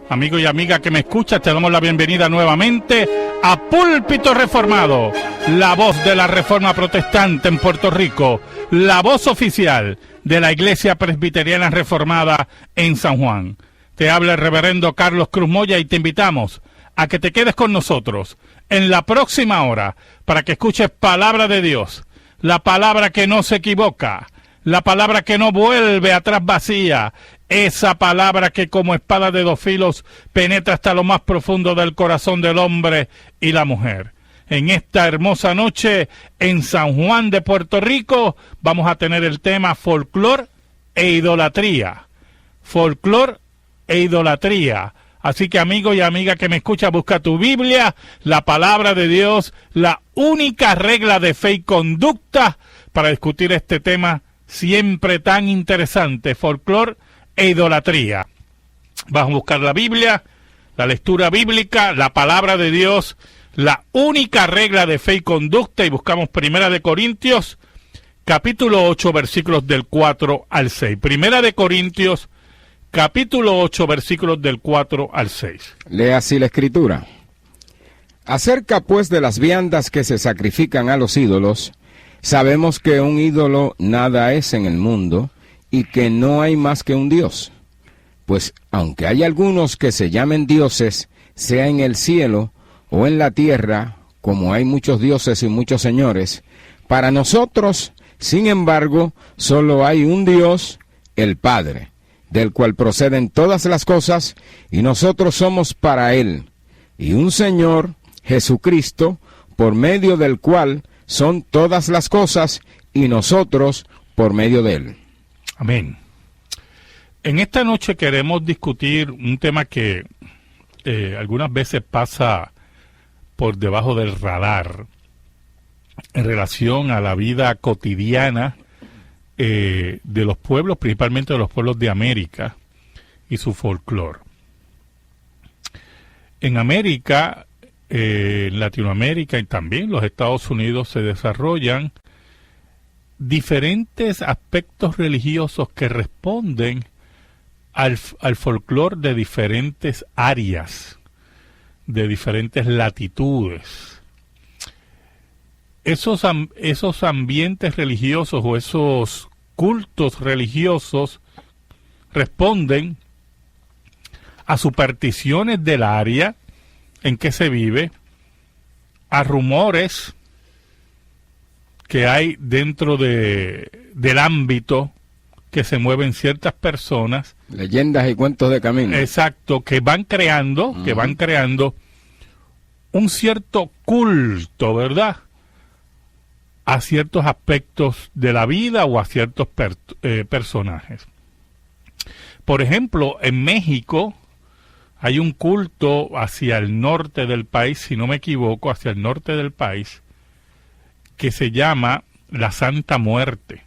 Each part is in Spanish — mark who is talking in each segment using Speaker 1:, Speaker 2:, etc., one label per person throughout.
Speaker 1: Amigo y amiga que me escuchas, te damos la bienvenida nuevamente a Púlpito Reformado, la voz de la Reforma Protestante en Puerto Rico, la voz oficial de la Iglesia Presbiteriana Reformada en San Juan. Te habla el reverendo Carlos Cruz Moya y te invitamos a que te quedes con nosotros en la próxima hora para que escuches palabra de Dios, la palabra que no se equivoca, la palabra que no vuelve atrás vacía, esa palabra que como espada de dos filos penetra hasta lo más profundo del corazón del hombre y la mujer. En esta hermosa noche en San Juan de Puerto Rico vamos a tener el tema folclor e idolatría. Folclor e idolatría. Así que amigo y amiga que me escucha, busca tu Biblia, la palabra de Dios, la única regla de fe y conducta para discutir este tema siempre tan interesante, folclor e idolatría. Vas a buscar la Biblia, la lectura bíblica, la palabra de Dios, la única regla de fe y conducta, y buscamos Primera de Corintios, capítulo 8, versículos del 4 al 6. Primera de Corintios, capítulo 8, versículos del 4 al 6.
Speaker 2: Lee así la Escritura. Acerca pues de las viandas que se sacrifican a los ídolos, sabemos que un ídolo nada es en el mundo, y que no hay más que un Dios. Pues aunque hay algunos que se llamen dioses, sea en el cielo o en la tierra, como hay muchos dioses y muchos señores, para nosotros, sin embargo, solo hay un Dios, el Padre, del cual proceden todas las cosas, y nosotros somos para Él, y un Señor, Jesucristo, por medio del cual son todas las cosas, y nosotros por medio de Él.
Speaker 1: Amén. En esta noche queremos discutir un tema que algunas veces pasa por debajo del radar en relación a la vida cotidiana de los pueblos, principalmente de los pueblos de América y su folclore. En América, en Latinoamérica y también los Estados Unidos se desarrollan diferentes aspectos religiosos que responden al folclore de diferentes áreas, de diferentes latitudes. Esos ambientes religiosos o esos cultos religiosos responden a supersticiones del área en que se vive, a rumores que hay dentro del ámbito que se mueven ciertas personas.
Speaker 2: Leyendas y cuentos de camino.
Speaker 1: Exacto, que van creando un cierto culto, ¿verdad?, a ciertos aspectos de la vida o a ciertos personajes. Por ejemplo, en México hay un culto hacia el norte del país, si no me equivoco, hacia el norte del país, que se llama la Santa Muerte.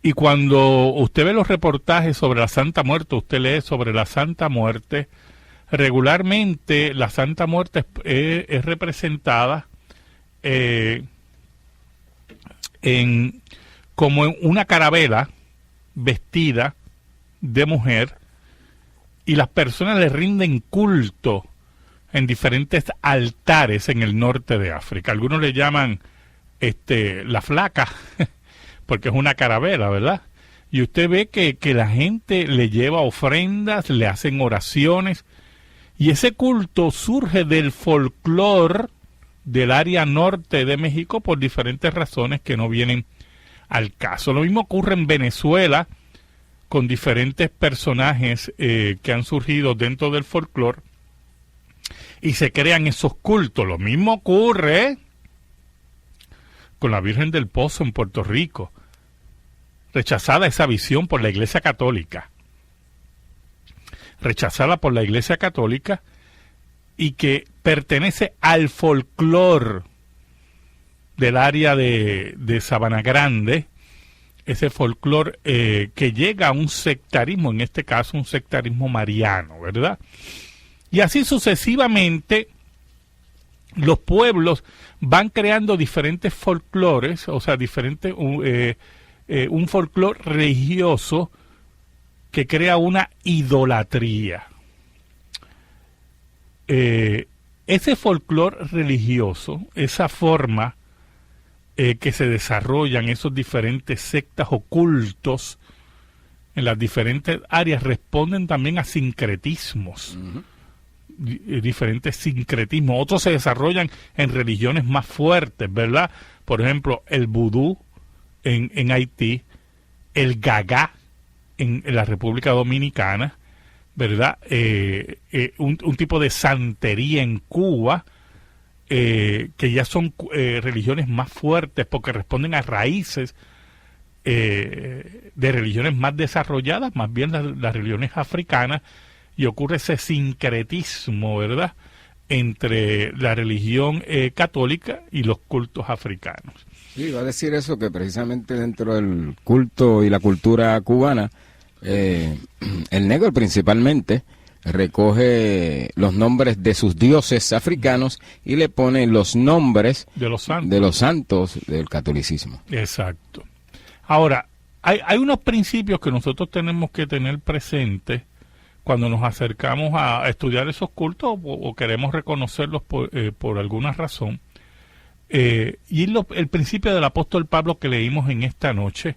Speaker 1: Y cuando usted ve los reportajes sobre la Santa Muerte, usted lee sobre la Santa Muerte, regularmente la Santa Muerte es representada como en una carabela vestida de mujer, y las personas le rinden culto en diferentes altares en el norte de África. Algunos le llaman la flaca, porque es una carabela, ¿verdad? Y usted ve que la gente le lleva ofrendas, le hacen oraciones, y ese culto surge del folclore del área norte de México por diferentes razones que no vienen al caso. Lo mismo ocurre en Venezuela, con diferentes personajes que han surgido dentro del folclore, y se crean esos cultos. Lo mismo ocurre con la Virgen del Pozo en Puerto Rico. Rechazada esa visión por la Iglesia Católica. Rechazada por la Iglesia Católica, y que pertenece al folclore del área de Sabana Grande, ese folclore que llega a un sectarismo, en este caso un sectarismo mariano, ¿verdad? Y así sucesivamente los pueblos van creando diferentes folclores, o sea, un folclore religioso que crea una idolatría. Ese folclore religioso, esa forma que se desarrollan esos diferentes sectas ocultos en las diferentes áreas, responden también a sincretismos. Diferentes sincretismos. Otros se desarrollan en religiones más fuertes, ¿verdad? Por ejemplo, el vudú en Haití, el gagá en la República Dominicana, ¿verdad? Un tipo de santería en Cuba, que ya son religiones más fuertes porque responden a raíces de religiones más desarrolladas, más bien las religiones africanas, y ocurre ese sincretismo, ¿verdad?, entre la religión católica y los cultos africanos.
Speaker 2: Sí, iba a decir eso, que precisamente dentro del culto y la cultura cubana, el negro principalmente recoge los nombres de sus dioses africanos y le pone los nombres de los santos del catolicismo.
Speaker 1: Exacto. Ahora, hay unos principios que nosotros tenemos que tener presentes cuando nos acercamos a estudiar esos cultos o queremos reconocerlos por alguna razón. Y el principio del apóstol Pablo que leímos en esta noche,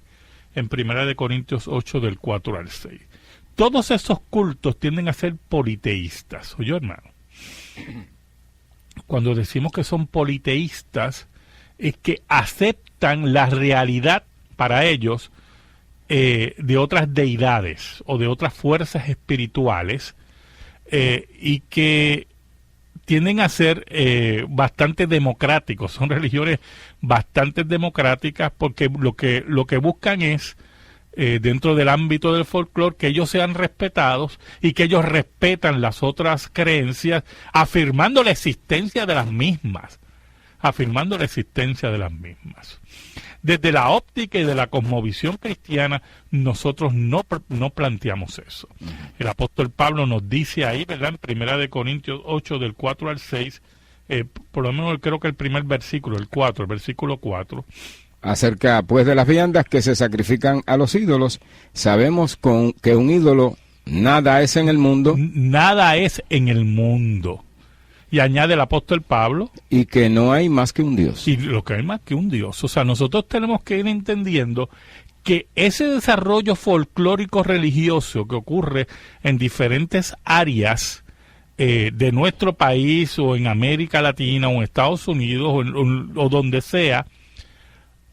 Speaker 1: en 1 Corintios 8, del 4 al 6. Todos esos cultos tienden a ser politeístas, ¿oyó, hermano? Cuando decimos que son politeístas, es que aceptan la realidad para ellos de otras deidades o de otras fuerzas espirituales, y que tienden a ser bastante democráticos. Son religiones bastante democráticas porque lo que buscan es, dentro del ámbito del folclore, que ellos sean respetados y que ellos respetan las otras creencias, afirmando la existencia de las mismas. Desde la óptica y de la cosmovisión cristiana, nosotros no planteamos eso. El apóstol Pablo nos dice ahí, ¿verdad?, en 1 Corintios 8, del 4 al 6, por lo menos creo que el primer versículo, el versículo 4.
Speaker 2: Acerca, pues, de las viandas que se sacrifican a los ídolos, sabemos que un ídolo nada es en el mundo.
Speaker 1: Nada es en el mundo. Y añade el apóstol Pablo.
Speaker 2: Y que no hay más que un Dios.
Speaker 1: Y lo que hay más que un Dios. O sea, nosotros tenemos que ir entendiendo que ese desarrollo folclórico religioso que ocurre en diferentes áreas de nuestro país, o en América Latina, o en Estados Unidos, o donde sea,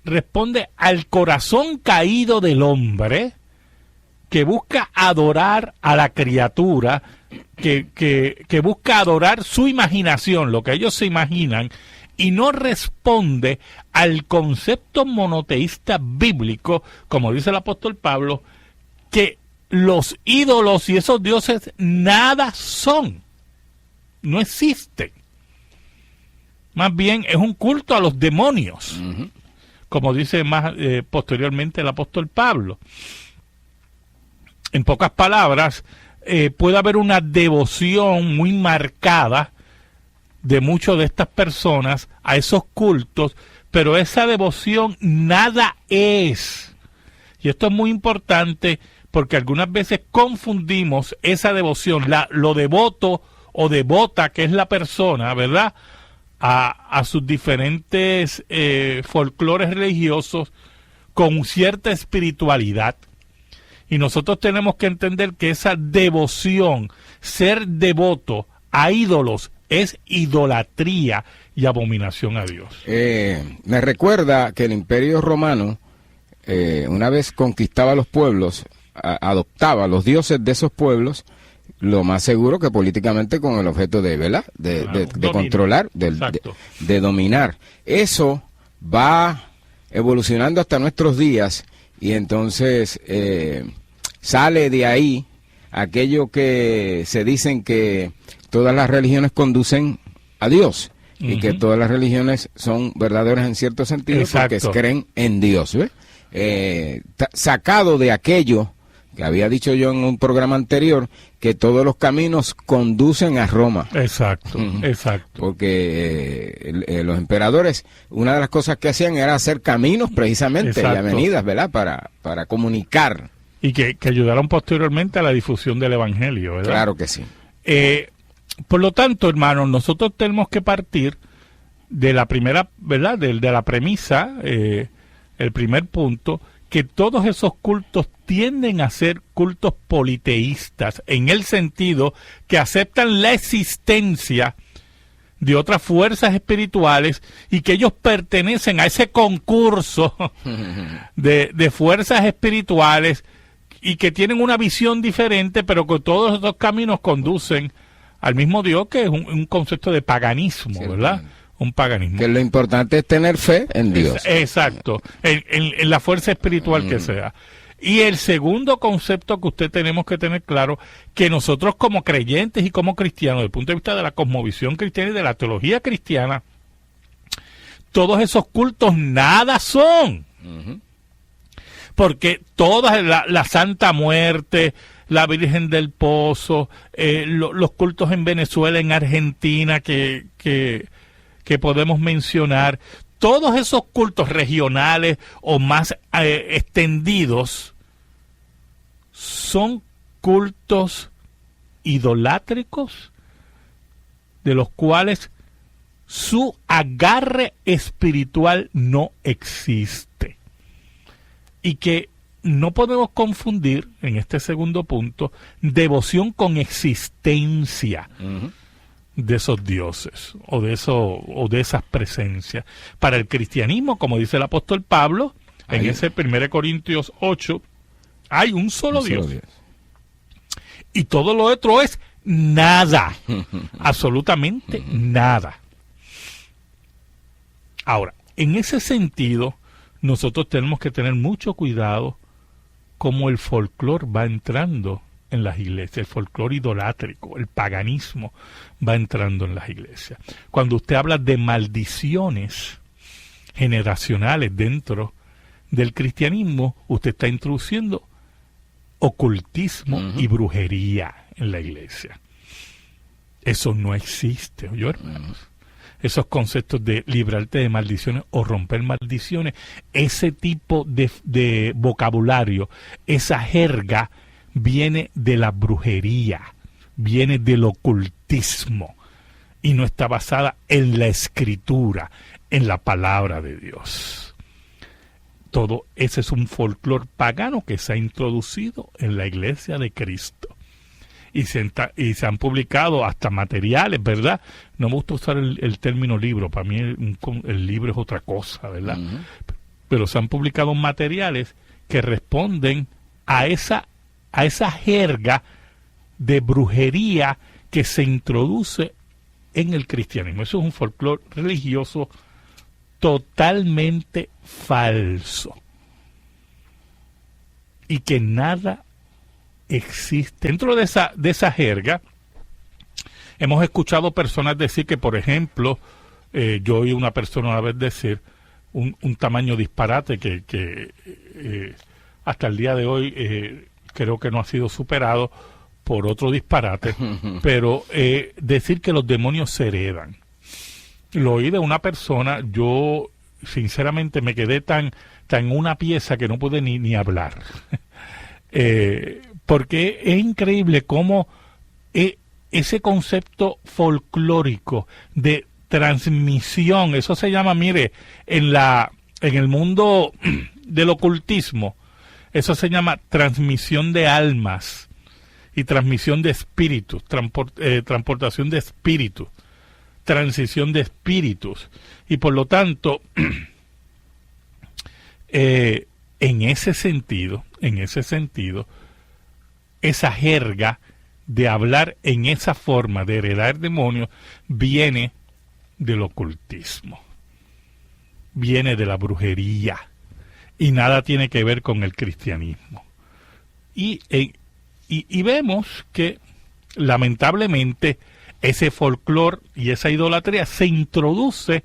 Speaker 1: responde al corazón caído del hombre que busca adorar a la criatura, que busca adorar su imaginación, lo que ellos se imaginan, y no responde al concepto monoteísta bíblico, como dice el apóstol Pablo, que los ídolos y esos dioses nada son, no existen. Más bien es un culto a los demonios, como dice más posteriormente el apóstol Pablo. En pocas palabras, puede haber una devoción muy marcada de muchas de estas personas a esos cultos, pero esa devoción nada es. Y esto es muy importante porque algunas veces confundimos esa devoción, lo devoto o devota que es la persona, ¿verdad?, a sus diferentes folclores religiosos con cierta espiritualidad. Y nosotros tenemos que entender que esa devoción, ser devoto a ídolos, es idolatría y abominación a Dios.
Speaker 2: Me recuerda que el Imperio Romano, una vez conquistaba los pueblos, adoptaba los dioses de esos pueblos, lo más seguro que políticamente con el objeto de, ¿verdad?, de controlar, de dominar. Eso va evolucionando hasta nuestros días, y entonces sale de ahí aquello que se dicen que todas las religiones conducen a Dios, y que todas las religiones son verdaderas en cierto sentido. Exacto. Porque creen en Dios, ¿ves? Sacado de aquello que había dicho yo en un programa anterior, que todos los caminos conducen a Roma.
Speaker 1: Exacto, exacto.
Speaker 2: Porque los emperadores, una de las cosas que hacían era hacer caminos precisamente, y avenidas, ¿verdad?, para comunicar.
Speaker 1: y que ayudaron posteriormente a la difusión del Evangelio, ¿verdad?
Speaker 2: Claro que sí.
Speaker 1: Por lo tanto, hermanos, nosotros tenemos que partir de la primera, ¿verdad? De la premisa, el primer punto, que todos esos cultos tienden a ser cultos politeístas, en el sentido que aceptan la existencia de otras fuerzas espirituales y que ellos pertenecen a ese concurso de fuerzas espirituales y que tienen una visión diferente, pero que todos esos caminos conducen al mismo Dios, que es un concepto de paganismo, sí, ¿verdad? Un paganismo.
Speaker 2: Que lo importante es tener fe en Dios.
Speaker 1: Exacto, en la fuerza espiritual que sea. Y el segundo concepto que usted tenemos que tener claro, que nosotros como creyentes y como cristianos, desde el punto de vista de la cosmovisión cristiana y de la teología cristiana, todos esos cultos nada son. Porque toda la Santa Muerte, la Virgen del Pozo, los cultos en Venezuela, en Argentina, que podemos mencionar, todos esos cultos regionales o más extendidos son cultos idolátricos de los cuales su agarre espiritual no existe. Y que no podemos confundir, en este segundo punto, devoción con existencia de esos dioses o de esas presencias. Para el cristianismo, como dice el apóstol Pablo, en ese 1 Corintios 8, hay un solo Dios. Y todo lo otro es nada. Absolutamente nada. Ahora, en ese sentido, nosotros tenemos que tener mucho cuidado cómo el folclore va entrando en las iglesias, el folclore idolátrico, el paganismo va entrando en las iglesias. Cuando usted habla de maldiciones generacionales dentro del cristianismo, usted está introduciendo ocultismo y brujería en la iglesia. Eso no existe, ¿oyó, hermanos? Esos conceptos de librarte de maldiciones o romper maldiciones, ese tipo de vocabulario, esa jerga viene de la brujería, viene del ocultismo y no está basada en la escritura, en la palabra de Dios. Todo ese es un folclore pagano que se ha introducido en la iglesia de Cristo. Y se han publicado hasta materiales, ¿verdad? No me gusta usar el término libro, para mí el libro es otra cosa, ¿verdad? Pero se han publicado materiales que responden a esa jerga de brujería que se introduce en el cristianismo. Eso es un folclore religioso totalmente falso y que nada existe. Dentro de esa jerga hemos escuchado personas decir que, por ejemplo, yo oí una persona una vez decir un tamaño disparate que hasta el día de hoy creo que no ha sido superado por otro disparate, pero decir que los demonios se heredan. Lo oí de una persona, yo sinceramente me quedé tan una pieza que no pude ni hablar. Porque es increíble cómo ese concepto folclórico de transmisión, eso se llama, mire, en el mundo del ocultismo, eso se llama transmisión de almas y transmisión de espíritus, transportación de espíritus, transición de espíritus. Y por lo tanto, en ese sentido, esa jerga de hablar en esa forma, de heredar demonios, viene del ocultismo, viene de la brujería, y nada tiene que ver con el cristianismo. Y vemos que, lamentablemente, ese folclore y esa idolatría se introduce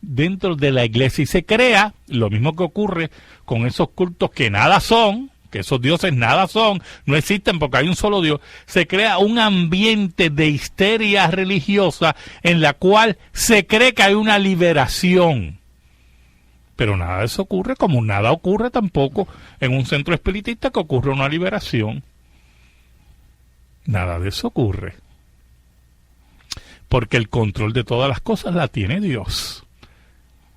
Speaker 1: dentro de la iglesia y se crea lo mismo que ocurre con esos cultos que nada son, que esos dioses nada son, no existen porque hay un solo Dios. Se crea un ambiente de histeria religiosa en la cual se cree que hay una liberación Pero nada de eso ocurre, como nada ocurre tampoco en un centro espiritista que ocurre una liberación. Nada de eso ocurre. Porque el control de todas las cosas la tiene Dios.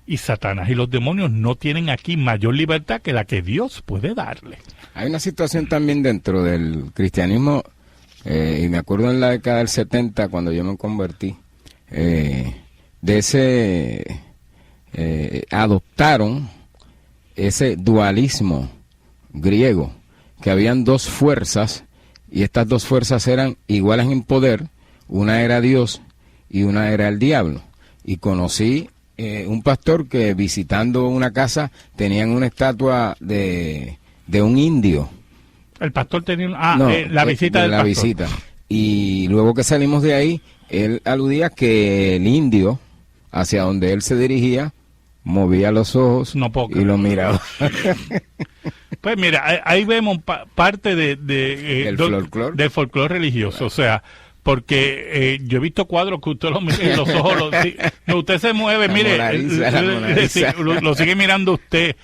Speaker 1: Y Satanás y los demonios no tienen aquí mayor libertad que la que Dios puede darle.
Speaker 2: Hay una situación también dentro del cristianismo, y me acuerdo en la década del 70, cuando yo me convertí, adoptaron ese dualismo griego, que habían dos fuerzas, y estas dos fuerzas eran iguales en poder, una era Dios y una era el diablo. Y conocí un pastor que visitando una casa tenían una estatua de un indio.
Speaker 1: El pastor tenía la visita del pastor.
Speaker 2: Visita. Y luego que salimos de ahí, él aludía que el indio, hacia donde él se dirigía, movía los ojos y lo miraba.
Speaker 1: Pues mira, ahí vemos parte del folclore religioso. O sea, porque yo he visto cuadros que usted lo mira y los ojos, usted se mueve, lo sigue mirando usted.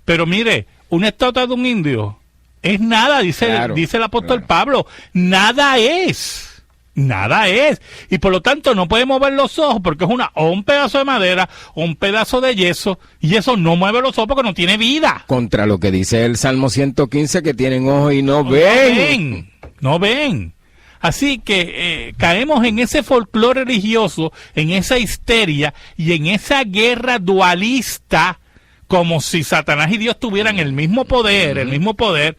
Speaker 1: Pero mire, una estatua de un indio es nada, dice el apóstol Pablo, nada es. Nada es. Y por lo tanto no puede mover los ojos porque es un pedazo de madera o un pedazo de yeso, y eso no mueve los ojos porque no tiene vida.
Speaker 2: Contra lo que dice el Salmo 115, que tienen ojos y no ven.
Speaker 1: No ven. Así que caemos en ese folclore religioso, en esa histeria y en esa guerra dualista, como si Satanás y Dios tuvieran el mismo poder,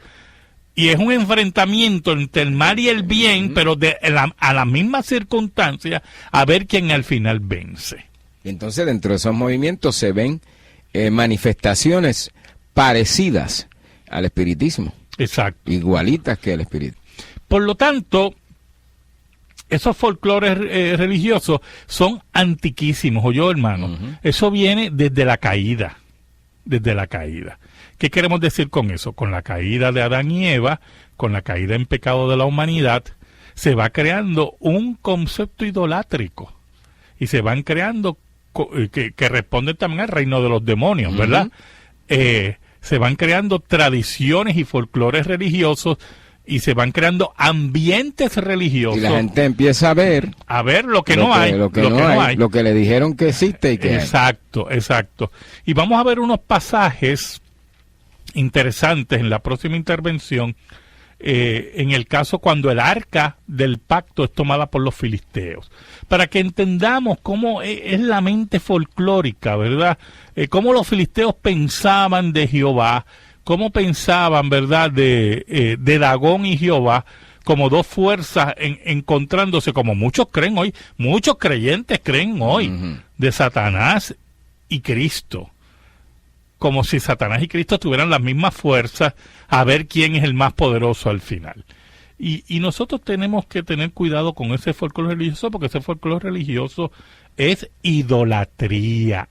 Speaker 1: y es un enfrentamiento entre el mal y el bien, pero a la misma circunstancia, a ver quién al final vence.
Speaker 2: Entonces, dentro de esos movimientos se ven manifestaciones parecidas al espiritismo.
Speaker 1: Exacto.
Speaker 2: Igualitas que el espiritismo.
Speaker 1: Por lo tanto, esos folclores religiosos son antiquísimos, ¿oyó, hermano? Eso viene desde la caída. ¿Qué queremos decir con eso? Con la caída de Adán y Eva, con la caída en pecado de la humanidad, se va creando un concepto idolátrico y se van creando que responden también al reino de los demonios, ¿verdad? Se van creando tradiciones y folclores religiosos y se van creando ambientes religiosos.
Speaker 2: Y la gente empieza a ver
Speaker 1: lo que no hay.
Speaker 2: Lo que le dijeron que existe y que
Speaker 1: exacto. Y vamos a ver unos pasajes interesantes en la próxima intervención, en el caso cuando el arca del pacto es tomada por los filisteos, para que entendamos cómo es la mente folclórica, ¿verdad? Cómo los filisteos pensaban de Jehová, cómo pensaban, ¿verdad?, de Dagón y Jehová, como dos fuerzas encontrándose, como muchos creen hoy, muchos creyentes creen hoy, de Satanás y Cristo. Como si Satanás y Cristo tuvieran las mismas fuerzas, a ver quién es el más poderoso al final. Y nosotros tenemos que tener cuidado con ese folclore religioso, porque ese folclore religioso es idolatría.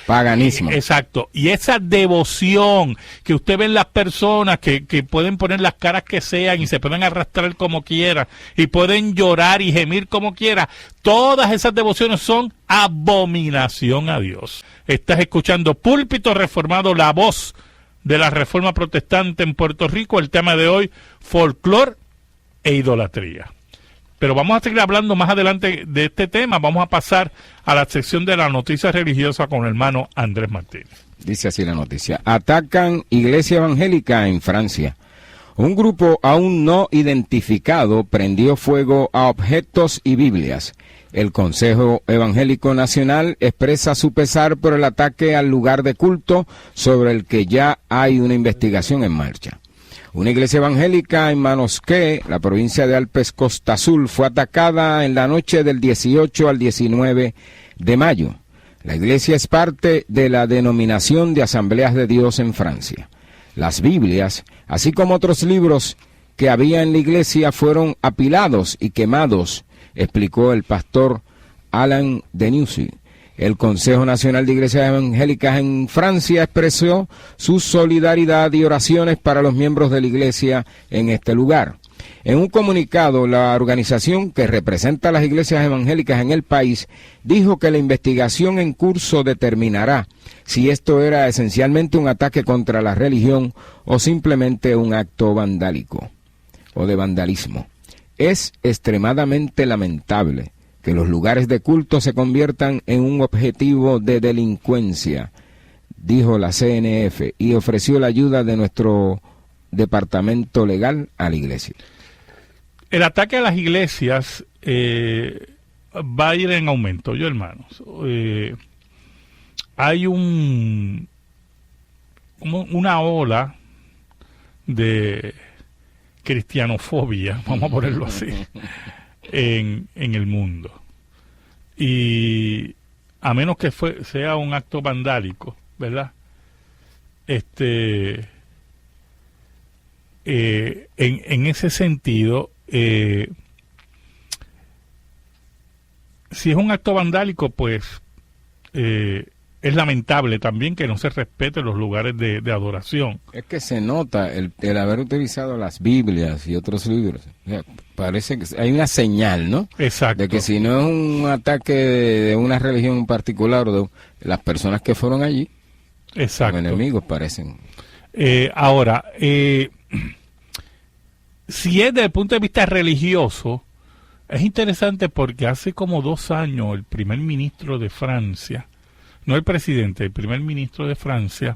Speaker 2: Paganismo.
Speaker 1: Exacto. Y esa devoción que usted ve en las personas que pueden poner las caras que sean y se pueden arrastrar como quieran y pueden llorar y gemir como quieran, todas esas devociones son abominación a Dios. Estás escuchando Púlpito Reformado, la voz de la Reforma Protestante en Puerto Rico. El tema de hoy, folclor e idolatría. Pero vamos a seguir hablando más adelante de este tema. Vamos a pasar a la sección de la noticia religiosa con el hermano Andrés Martínez.
Speaker 2: Dice así la noticia: atacan iglesia evangélica en Francia. Un grupo aún no identificado prendió fuego a objetos y Biblias. El Consejo Evangélico Nacional expresa su pesar por el ataque al lugar de culto, sobre el que ya hay una investigación en marcha. Una iglesia evangélica en Manosque, la provincia de Alpes Costa Azul, fue atacada en la noche del 18 al 19 de mayo. La iglesia es parte de la denominación de Asambleas de Dios en Francia. Las Biblias, así como otros libros que había en la iglesia, fueron apilados y quemados, explicó el pastor Alain Denussy. El Consejo Nacional de Iglesias Evangélicas en Francia expresó su solidaridad y oraciones para los miembros de la iglesia en este lugar. En un comunicado, la organización que representa a las iglesias evangélicas en el país dijo que la investigación en curso determinará si esto era esencialmente un ataque contra la religión o simplemente un acto vandálico o de vandalismo. Es extremadamente lamentable que los lugares de culto se conviertan en un objetivo de delincuencia, dijo la CNF, y ofreció la ayuda de nuestro departamento legal a la iglesia.
Speaker 1: El ataque a las iglesias va a ir en aumento, yo hermanos. Hay una ola de cristianofobia, vamos a ponerlo así, en el mundo. Y a menos que sea un acto vandálico, ¿verdad? En ese sentido, si es un acto vandálico, pues es lamentable también que no se respeten los lugares de adoración.
Speaker 2: Es que se nota el haber utilizado las Biblias y otros libros. O sea, parece que hay una señal, ¿no?
Speaker 1: Exacto.
Speaker 2: De que si no es un ataque de una religión en particular o de las personas que fueron allí,
Speaker 1: exacto,
Speaker 2: los enemigos parecen.
Speaker 1: Ahora, si es desde el punto de vista religioso, es interesante porque hace como 2 años el primer ministro de Francia, no el presidente, el primer ministro de Francia,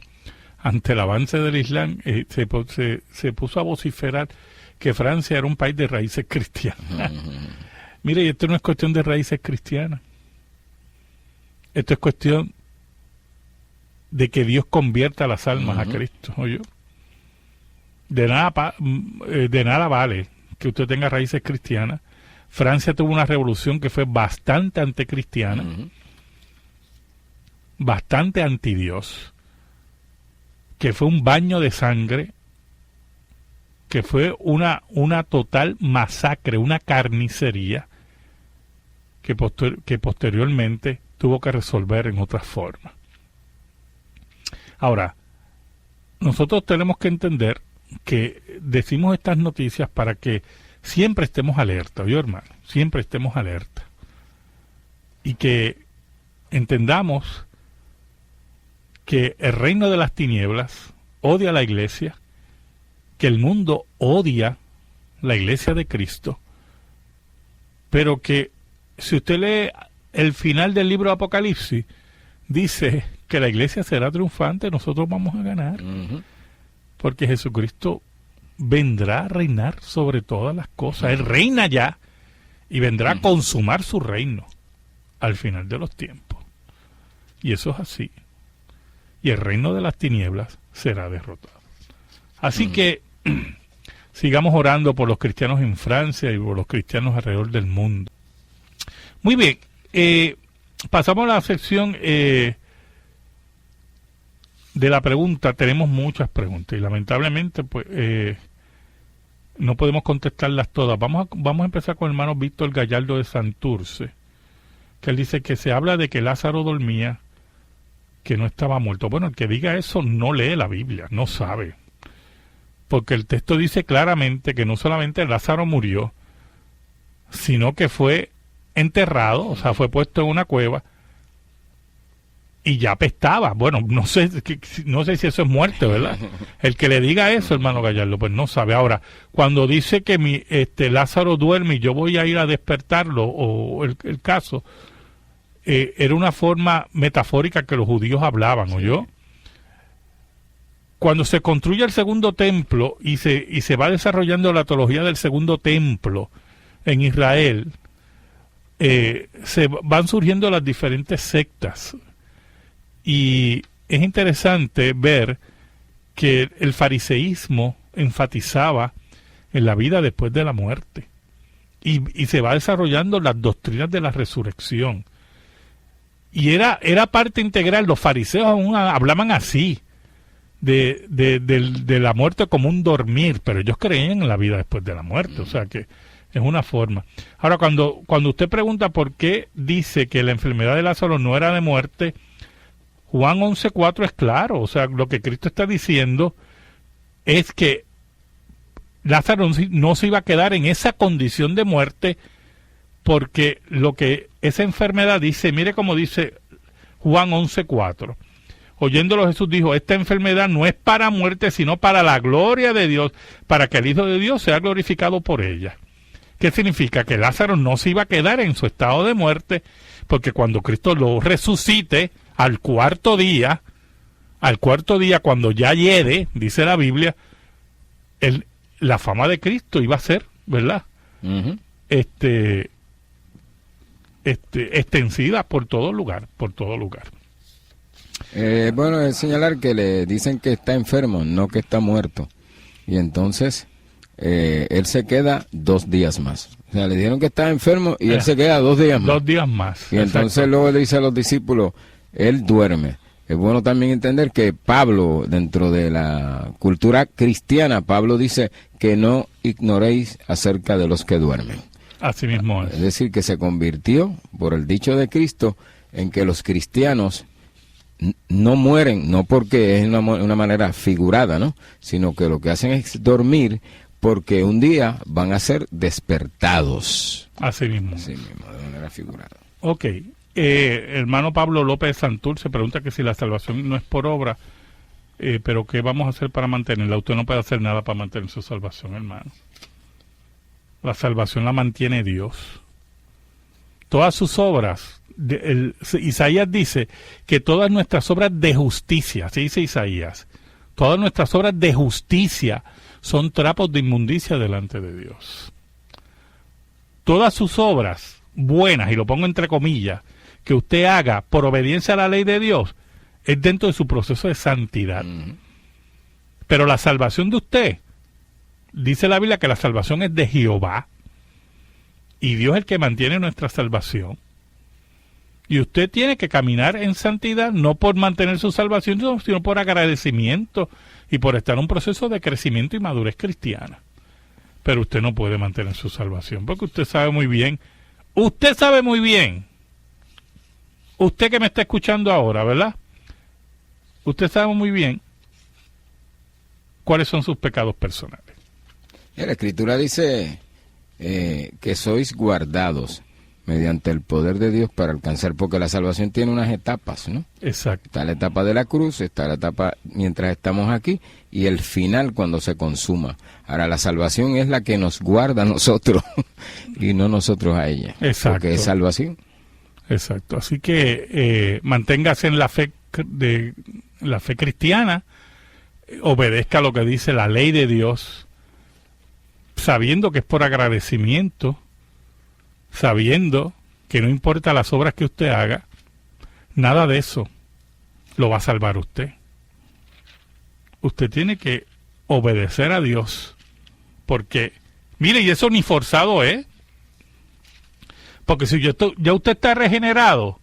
Speaker 1: ante el avance del Islam, se puso a vociferar que Francia era un país de raíces cristianas. Mire, y esto no es cuestión de raíces cristianas. Esto es cuestión de que Dios convierta las almas a Cristo, ¿oyó? De nada vale que usted tenga raíces cristianas. Francia tuvo una revolución que fue bastante anticristiana, bastante antidios, que fue un baño de sangre, que fue una total masacre, una carnicería que posteriormente tuvo que resolver en otras formas. Ahora, nosotros tenemos que entender que decimos estas noticias para que siempre estemos alerta, ¿yo hermano? Siempre estemos alerta. Y que entendamos que el reino de las tinieblas odia a la iglesia, que el mundo odia la iglesia de Cristo, pero que si usted lee el final del libro de Apocalipsis, dice que la iglesia será triunfante, nosotros vamos a ganar, porque Jesucristo vendrá a reinar sobre todas las cosas. Él reina ya y vendrá a consumar su reino al final de los tiempos. Y eso es así. Y el reino de las tinieblas será derrotado. Así que sigamos orando por los cristianos en Francia y por los cristianos alrededor del mundo. Muy bien, pasamos a la sección de la pregunta. Tenemos muchas preguntas y lamentablemente pues no podemos contestarlas todas. Vamos a empezar con el hermano Víctor Gallardo de Santurce, que él dice que se habla de que Lázaro dormía, que no estaba muerto. Bueno, el que diga eso no lee la Biblia, no sabe. Porque el texto dice claramente que no solamente Lázaro murió, sino que fue enterrado, o sea, fue puesto en una cueva y ya apestaba. Bueno, no sé si eso es muerte, ¿verdad? El que le diga eso, hermano Gallardo, pues no sabe. Ahora, cuando dice que Lázaro duerme y yo voy a ir a despertarlo, o el caso, era una forma metafórica que los judíos hablaban, ¿oyó? Cuando se construye el segundo templo y se va desarrollando la teología del segundo templo en Israel, se van surgiendo las diferentes sectas. Y es interesante ver que el fariseísmo enfatizaba en la vida después de la muerte. Y se va desarrollando las doctrinas de la resurrección. Y era parte integral. Los fariseos aún hablaban así, de la muerte como un dormir, pero ellos creían en la vida después de la muerte, o sea que es una forma. Ahora, cuando usted pregunta por qué dice que la enfermedad de Lázaro no era de muerte, Juan 11:4 es claro, o sea, lo que Cristo está diciendo es que Lázaro no se iba a quedar en esa condición de muerte, porque lo que esa enfermedad dice, mire cómo dice Juan 11:4. Oyéndolo Jesús dijo, esta enfermedad no es para muerte, sino para la gloria de Dios, para que el Hijo de Dios sea glorificado por ella. ¿Qué significa? Que Lázaro no se iba a quedar en su estado de muerte, porque cuando Cristo lo resucite al cuarto día, cuando ya hiede, dice la Biblia, la fama de Cristo iba a ser, ¿verdad?
Speaker 2: Uh-huh.
Speaker 1: Extendida por todo lugar.
Speaker 2: Bueno, es señalar que le dicen que está enfermo, no que está muerto. Y entonces él se queda 2 días más. O sea, le dijeron que estaba enfermo y él se queda 2 días más.
Speaker 1: 2 días más.
Speaker 2: Y entonces luego le dice a los discípulos, él duerme. Es bueno también entender que Pablo, dentro de la cultura cristiana, Pablo dice que no ignoréis acerca de los que duermen.
Speaker 1: Así mismo es.
Speaker 2: Es decir, que se convirtió, por el dicho de Cristo, en que los cristianos no mueren, no porque es una manera figurada, ¿no? Sino que lo que hacen es dormir, porque un día van a ser despertados.
Speaker 1: Así mismo,
Speaker 2: de manera figurada.
Speaker 1: Ok. Hermano Pablo López Santur se pregunta que si la salvación no es por obra, pero ¿qué vamos a hacer para mantenerla? Usted no puede hacer nada para mantener su salvación, hermano. La salvación la mantiene Dios. Todas sus obras, Isaías dice que todas nuestras obras de justicia, así dice Isaías, todas nuestras obras de justicia son trapos de inmundicia delante de Dios. Todas sus obras buenas, y lo pongo entre comillas, que usted haga por obediencia a la ley de Dios, es dentro de su proceso de santidad. Pero la salvación de usted, dice la Biblia que la salvación es de Jehová, y Dios es el que mantiene nuestra salvación. Y usted tiene que caminar en santidad, no por mantener su salvación, sino por agradecimiento y por estar en un proceso de crecimiento y madurez cristiana. Pero usted no puede mantener su salvación, porque usted sabe muy bien, usted que me está escuchando ahora, ¿verdad? Usted sabe muy bien cuáles son sus pecados personales.
Speaker 2: La Escritura dice que sois guardados mediante el poder de Dios para alcanzar, porque la salvación tiene unas etapas, ¿no?
Speaker 1: Exacto.
Speaker 2: Está la etapa de la cruz, está la etapa mientras estamos aquí y el final cuando se consuma. Ahora, la salvación es la que nos guarda a nosotros y no nosotros a ella.
Speaker 1: Exacto.
Speaker 2: Porque es salvación.
Speaker 1: Exacto. Así que manténgase en la fe cristiana, obedezca lo que dice la ley de Dios, sabiendo que es por agradecimiento, sabiendo que no importa las obras que usted haga, nada de eso lo va a salvar usted. Usted tiene que obedecer a Dios, porque, mire, y eso ni forzado es, porque si ya usted está regenerado,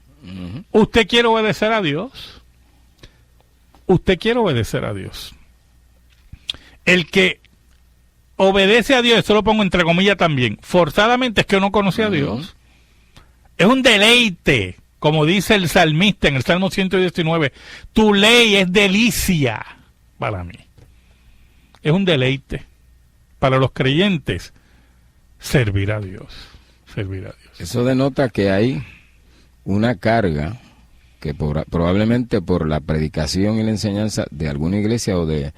Speaker 1: usted quiere obedecer a Dios. Usted quiere obedecer a Dios. El que obedece a Dios, eso lo pongo entre comillas también, forzadamente es que no conoce a Dios. Es un deleite, como dice el salmista en el Salmo 119, tu ley es delicia para mí. Es un deleite para los creyentes servir a Dios.
Speaker 2: Eso denota que hay una carga que probablemente por la predicación y la enseñanza de alguna iglesia o de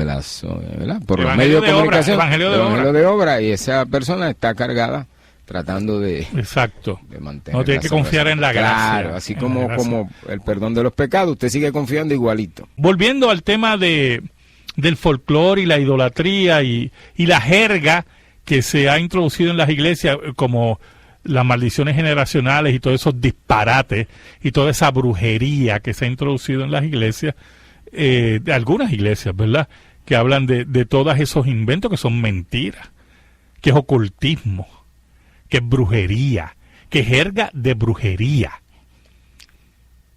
Speaker 2: las, ¿verdad? Por los medios de comunicación,
Speaker 1: evangelio
Speaker 2: de obra, y esa persona está cargada tratando de,
Speaker 1: exacto,
Speaker 2: de mantener.
Speaker 1: No tiene que confiar en la gracia.
Speaker 2: Claro, así como el perdón de los pecados, usted sigue confiando igualito.
Speaker 1: Volviendo al tema del folclore y la idolatría y la jerga que se ha introducido en las iglesias, como las maldiciones generacionales y todos esos disparates y toda esa brujería que se ha introducido en las iglesias, de algunas iglesias, ¿verdad?, que hablan de todos esos inventos que son mentiras, que es ocultismo, que es brujería, que es jerga de brujería,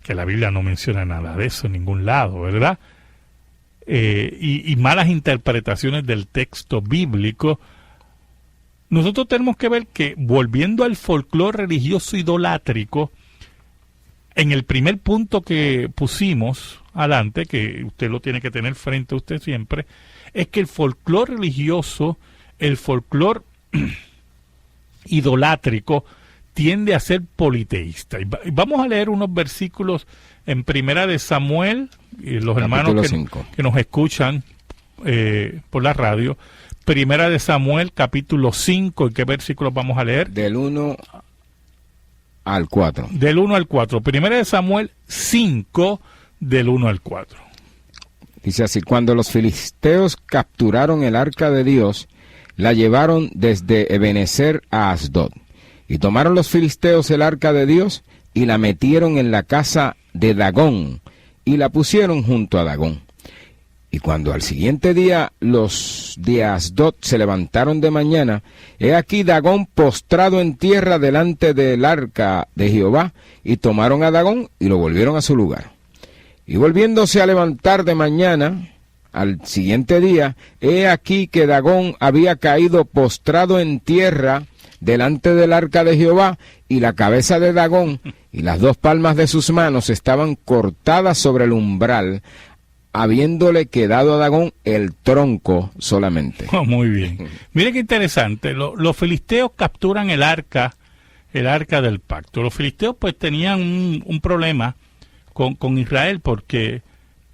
Speaker 1: que la Biblia no menciona nada de eso en ningún lado, ¿verdad? Y malas interpretaciones del texto bíblico. Nosotros tenemos que ver que, volviendo al folclore religioso idolátrico, en el primer punto que pusimos adelante, que usted lo tiene que tener frente a usted siempre, es que el folclore religioso, el folclore idolátrico, tiende a ser politeísta. Y vamos a leer unos versículos en Primera de Samuel, y los hermanos que nos escuchan por la radio. Primera de Samuel, capítulo 5, ¿en qué versículos vamos a leer?
Speaker 2: Del 1 al 4.
Speaker 1: Del 1 al 4. Primera de Samuel 5, del 1 al 4.
Speaker 2: Dice así: cuando los filisteos capturaron el arca de Dios, la llevaron desde Ebenezer a Asdod. Y tomaron los filisteos el arca de Dios y la metieron en la casa de Dagón y la pusieron junto a Dagón. Y cuando al siguiente día los de Asdod se levantaron de mañana, he aquí Dagón postrado en tierra delante del arca de Jehová, y tomaron a Dagón y lo volvieron a su lugar. Y volviéndose a levantar de mañana, al siguiente día, he aquí que Dagón había caído postrado en tierra delante del arca de Jehová, y la cabeza de Dagón y las 2 palmas de sus manos estaban cortadas sobre el umbral, habiéndole quedado a Dagón el tronco solamente.
Speaker 1: Oh, muy bien. Mire qué interesante. Los filisteos capturan el arca del pacto. Los filisteos pues tenían un problema con Israel, porque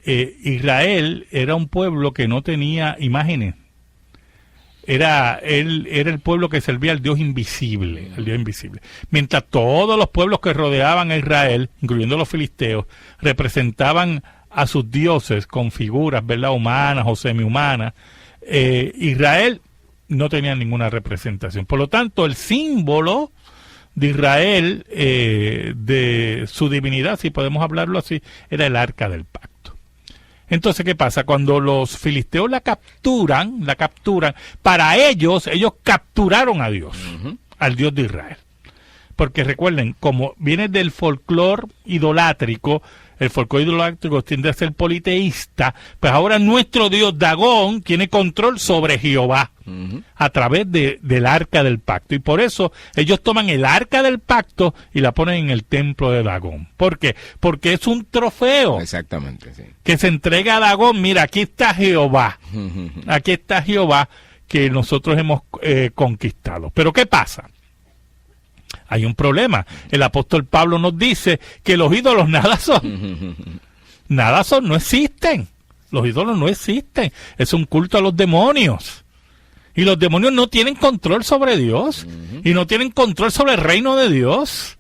Speaker 1: Israel era un pueblo que no tenía imágenes. Era el pueblo que servía al Dios invisible, Mientras todos los pueblos que rodeaban a Israel, incluyendo los filisteos, representaban a sus dioses con figuras, ¿verdad?, humanas o semi-humanas. Israel no tenía ninguna representación. Por lo tanto, el símbolo de Israel, de su divinidad, si podemos hablarlo así, era el arca del pacto. Entonces, ¿qué pasa? Cuando los filisteos la capturan, para ellos capturaron a Dios, al Dios de Israel. Porque recuerden, como viene del folclore idolátrico, el folclore idolátrico tiende a ser politeísta, pues ahora nuestro Dios Dagón tiene control sobre Jehová a través del arca del pacto. Y por eso ellos toman el arca del pacto y la ponen en el templo de Dagón. ¿Por qué? Porque es un trofeo.
Speaker 2: Exactamente, sí.
Speaker 1: Que se entrega a Dagón. Mira, aquí está Jehová. Aquí está Jehová que nosotros hemos conquistado. Pero ¿qué pasa? Hay un problema. El apóstol Pablo nos dice que los ídolos nada son. Nada son, no existen. Los ídolos no existen. Es un culto a los demonios. Y los demonios no tienen control sobre Dios. Y no tienen control sobre el reino de Dios.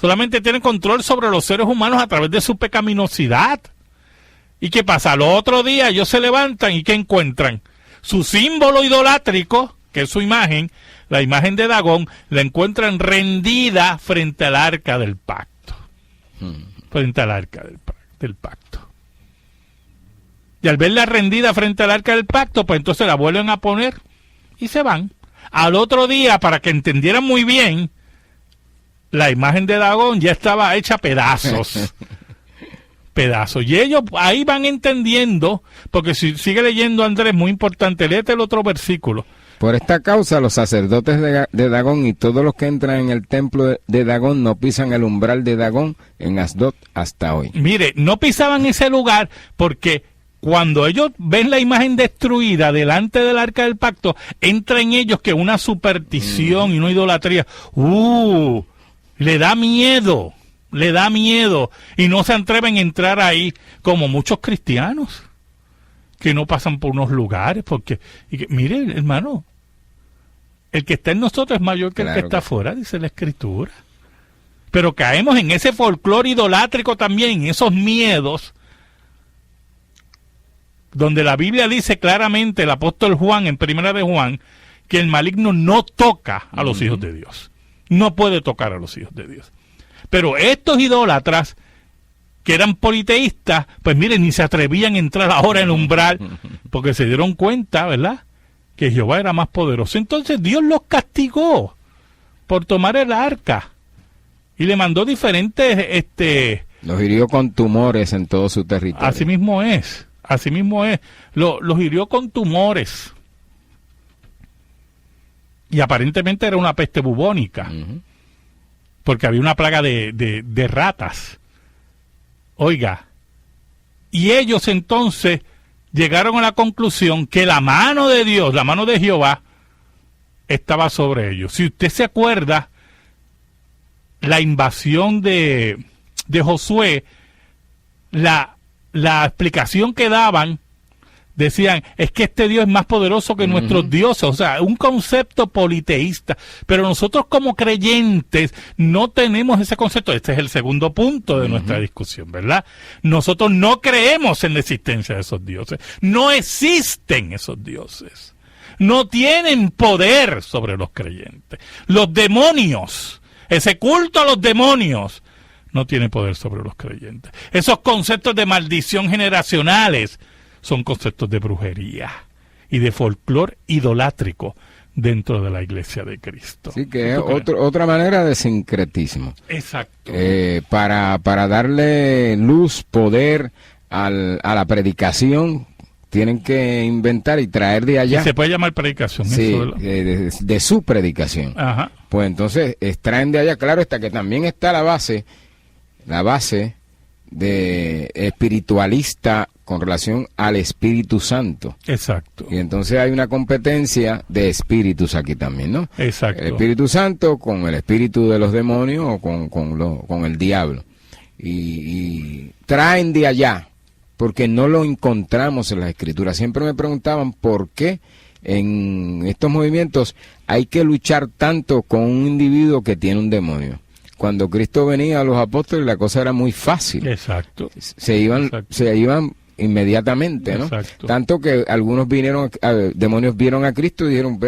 Speaker 1: Solamente tienen control sobre los seres humanos a través de su pecaminosidad. ¿Y qué pasa? Al otro día ellos se levantan y ¿qué encuentran? Su símbolo idolátrico, que es su imagen, la imagen de Dagón, la encuentran rendida frente al arca del pacto. Frente al arca del pacto. Y al verla rendida frente al arca del pacto, pues entonces la vuelven a poner y se van. Al otro día, para que entendieran muy bien, la imagen de Dagón ya estaba hecha pedazos. Y ellos ahí van entendiendo, porque si sigue leyendo Andrés, muy importante, léete el otro versículo.
Speaker 2: Por esta causa, los sacerdotes de Dagón y todos los que entran en el templo de Dagón no pisan el umbral de Dagón en Asdod hasta hoy.
Speaker 1: Mire, no pisaban ese lugar porque cuando ellos ven la imagen destruida delante del arca del pacto, entra en ellos que una superstición y una idolatría. Le da miedo y no se atreven a entrar ahí, como muchos cristianos que no pasan por unos lugares, porque, mire, hermano, el que está en nosotros es mayor que el que está afuera, dice la Escritura. Pero caemos en ese folclore idolátrico también, en esos miedos, donde la Biblia dice claramente, el apóstol Juan, en Primera de Juan, que el maligno no toca a los hijos de Dios. No puede tocar a los hijos de Dios. Pero estos idólatras, que eran politeístas, pues miren, ni se atrevían a entrar ahora en el umbral, porque se dieron cuenta, ¿verdad?, que Jehová era más poderoso. Entonces Dios los castigó por tomar el arca y le mandó diferentes...
Speaker 2: Los hirió con tumores en todo su territorio.
Speaker 1: Así mismo es. Los hirió con tumores. Y aparentemente era una peste bubónica, porque había una plaga de ratas. Oiga, y ellos entonces llegaron a la conclusión que la mano de Dios, la mano de Jehová, estaba sobre ellos. Si usted se acuerda, la invasión de Josué, la explicación que daban, decían, es que este Dios es más poderoso que nuestros dioses, o sea, un concepto politeísta, pero nosotros como creyentes no tenemos ese concepto. Este es el segundo punto de nuestra discusión, ¿verdad? Nosotros no creemos en la existencia de esos dioses, no existen esos dioses, no tienen poder sobre los creyentes. Los demonios, ese culto a los demonios, no tiene poder sobre los creyentes. Esos conceptos de maldición generacionales son conceptos de brujería y de folclore idolátrico dentro de la Iglesia de Cristo.
Speaker 2: Sí, que es otra manera de sincretismo.
Speaker 1: Exacto.
Speaker 2: Para darle luz, poder a la predicación, tienen que inventar y traer de allá.
Speaker 1: Y se puede llamar predicación.
Speaker 2: Sí,
Speaker 1: eso
Speaker 2: de su predicación.
Speaker 1: Ajá.
Speaker 2: Pues entonces extraen de allá, claro está que también está la base de espiritualista con relación al Espíritu Santo.
Speaker 1: Exacto.
Speaker 2: Y entonces hay una competencia de espíritus aquí también, ¿no?
Speaker 1: Exacto.
Speaker 2: El Espíritu Santo con el espíritu de los demonios o con el diablo. Y traen de allá, porque no lo encontramos en las Escrituras. Siempre me preguntaban por qué en estos movimientos hay que luchar tanto con un individuo que tiene un demonio. Cuando Cristo venía a los apóstoles la cosa era muy fácil.
Speaker 1: Exacto.
Speaker 2: Se iban inmediatamente, ¿no?
Speaker 1: Exacto.
Speaker 2: Tanto que algunos demonios vieron a Cristo y dijeron,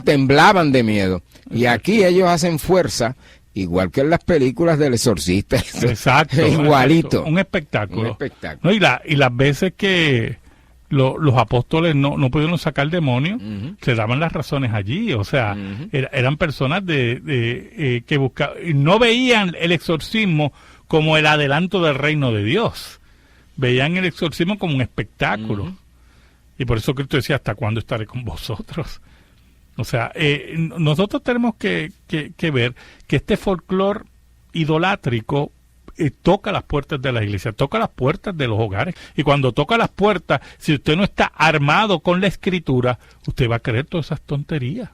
Speaker 2: temblaban de miedo. Exacto. Y aquí ellos hacen fuerza, igual que en las películas del exorcista.
Speaker 1: Exacto.
Speaker 2: Igualito.
Speaker 1: Un espectáculo.
Speaker 2: Un espectáculo.
Speaker 1: ¿No? Y las veces que los apóstoles no pudieron sacar demonios, se daban las razones allí, o sea, eran personas que buscaban, no veían el exorcismo como el adelanto del reino de Dios, veían el exorcismo como un espectáculo, y por eso Cristo decía, ¿hasta cuándo estaré con vosotros? O sea, nosotros tenemos que ver que este folclore idolátrico toca las puertas de la iglesia, toca las puertas de los hogares, y cuando toca las puertas, si usted no está armado con la Escritura, usted va a creer todas esas tonterías,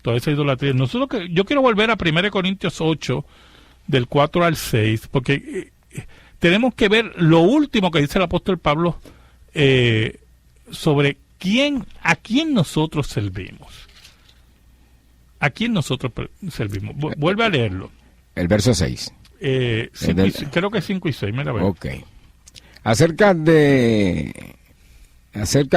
Speaker 1: toda esa idolatría. Yo quiero volver a 1 Corintios 8, del 4 al 6, porque tenemos que ver lo último que dice el apóstol Pablo sobre a quién nosotros servimos. ¿A quién nosotros servimos? Vuelve a leerlo.
Speaker 2: El verso 6.
Speaker 1: Creo que 5 y 6, mira.
Speaker 2: Ok. Acerca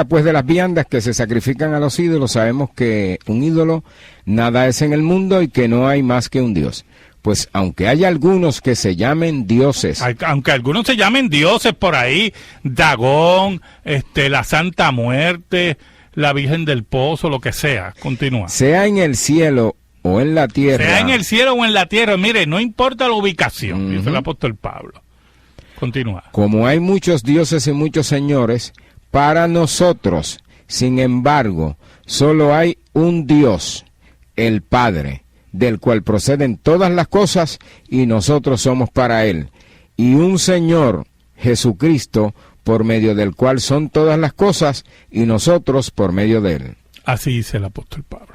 Speaker 2: pues de las viandas que se sacrifican a los ídolos, sabemos que un ídolo nada es en el mundo y que no hay más que un Dios. Pues aunque hay algunos que se llamen dioses.
Speaker 1: Aunque algunos se llamen dioses por ahí, Dagón, la Santa Muerte, la Virgen del Pozo, lo que sea. Continúa.
Speaker 2: Sea en el cielo o en la tierra.
Speaker 1: Sea en el cielo o en la tierra. Mire, no importa la ubicación, dice el apóstol Pablo. Continúa.
Speaker 2: Como hay muchos dioses y muchos señores, para nosotros, sin embargo, solo hay un Dios, el Padre, del cual proceden todas las cosas y nosotros somos para Él. Y un Señor, Jesucristo, por medio del cual son todas las cosas y nosotros por medio de Él.
Speaker 1: Así dice el apóstol Pablo.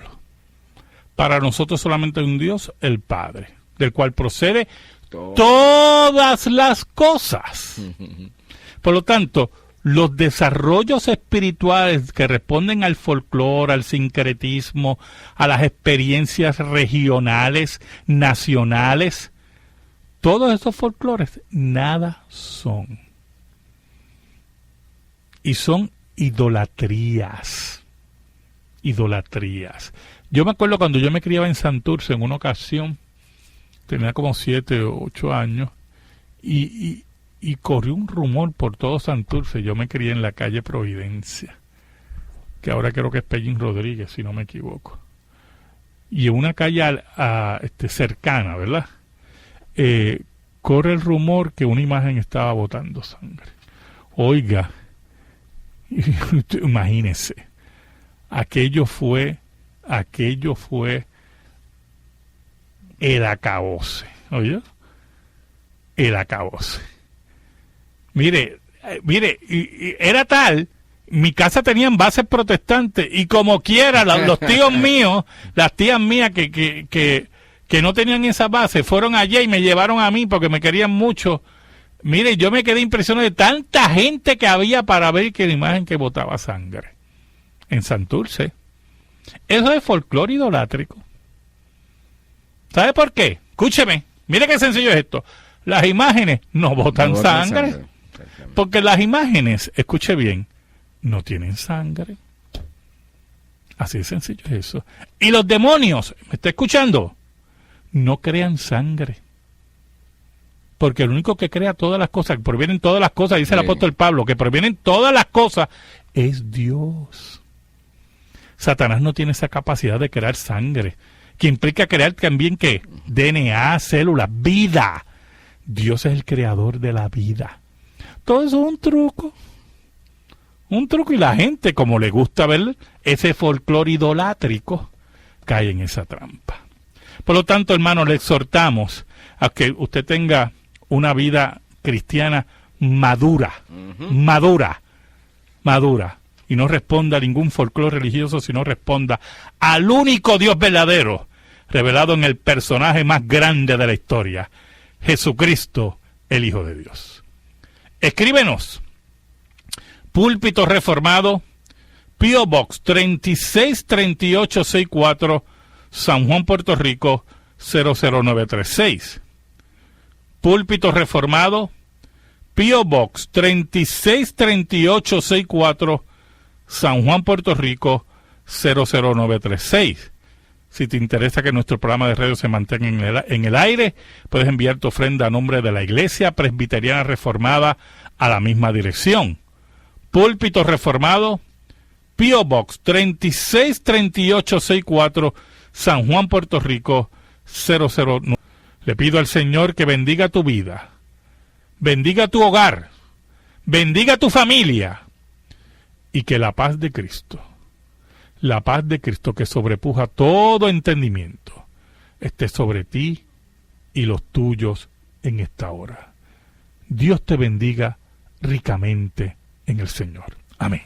Speaker 1: Para nosotros solamente hay un Dios, el Padre, del cual procede todas las cosas. Por lo tanto, los desarrollos espirituales que responden al folclore, al sincretismo, a las experiencias regionales, nacionales, todos esos folclores, nada son. Y son idolatrías. Idolatrías. Yo me acuerdo cuando yo me criaba en Santurce, en una ocasión, tenía como 7 o 8 años, y corrió un rumor por todo Santurce. Yo me crié en la calle Providencia, que ahora creo que es Pellín Rodríguez, si no me equivoco. Y en una calle cercana, ¿verdad? Corre el rumor que una imagen estaba botando sangre. Oiga, imagínese, aquello fue el acabose, ¿oye? El acabose. Mire, y era tal Mi casa tenían bases protestantes y como quiera, los tíos míos, las tías mías que no tenían esa base, fueron allá y me llevaron a mí porque me querían mucho. Mire, yo me quedé impresionado de tanta gente que había para ver que la imagen que botaba sangre en Santurce. Eso es folclore idolátrico. ¿Sabe por qué? Escúcheme, mire qué sencillo es esto. Las imágenes no botan sangre. Porque las imágenes, escuche bien, no tienen sangre. Así de sencillo es eso. Y los demonios, ¿me está escuchando? No crean sangre. Porque el único que crea todas las cosas, que provienen todas las cosas, dice el apóstol Pablo, que provienen todas las cosas, es Dios. Satanás no tiene esa capacidad de crear sangre, que implica crear también, ¿qué? DNA, células, vida. Dios es el creador de la vida. Todo eso es un truco. Un truco, y la gente, como le gusta ver ese folclore idolátrico, cae en esa trampa. Por lo tanto, hermanos, le exhortamos a que usted tenga una vida cristiana madura, madura, y no responda a ningún folclore religioso, sino responda al único Dios verdadero, revelado en el personaje más grande de la historia, Jesucristo, el Hijo de Dios. Escríbenos, Púlpito Reformado, P.O. Box 363864, San Juan, Puerto Rico, 00936. Púlpito Reformado, P.O. Box 363864, San Juan, Puerto Rico, 00936. Si te interesa que nuestro programa de radio se mantenga en el aire, puedes enviar tu ofrenda a nombre de la Iglesia Presbiteriana Reformada a la misma dirección. Púlpito Reformado, P.O. Box 363864, San Juan, Puerto Rico, 009. Le pido al Señor que bendiga tu vida, bendiga tu hogar, bendiga tu familia, y que la paz de Cristo que sobrepuja todo entendimiento, esté sobre ti y los tuyos en esta hora. Dios te bendiga ricamente en el Señor. Amén.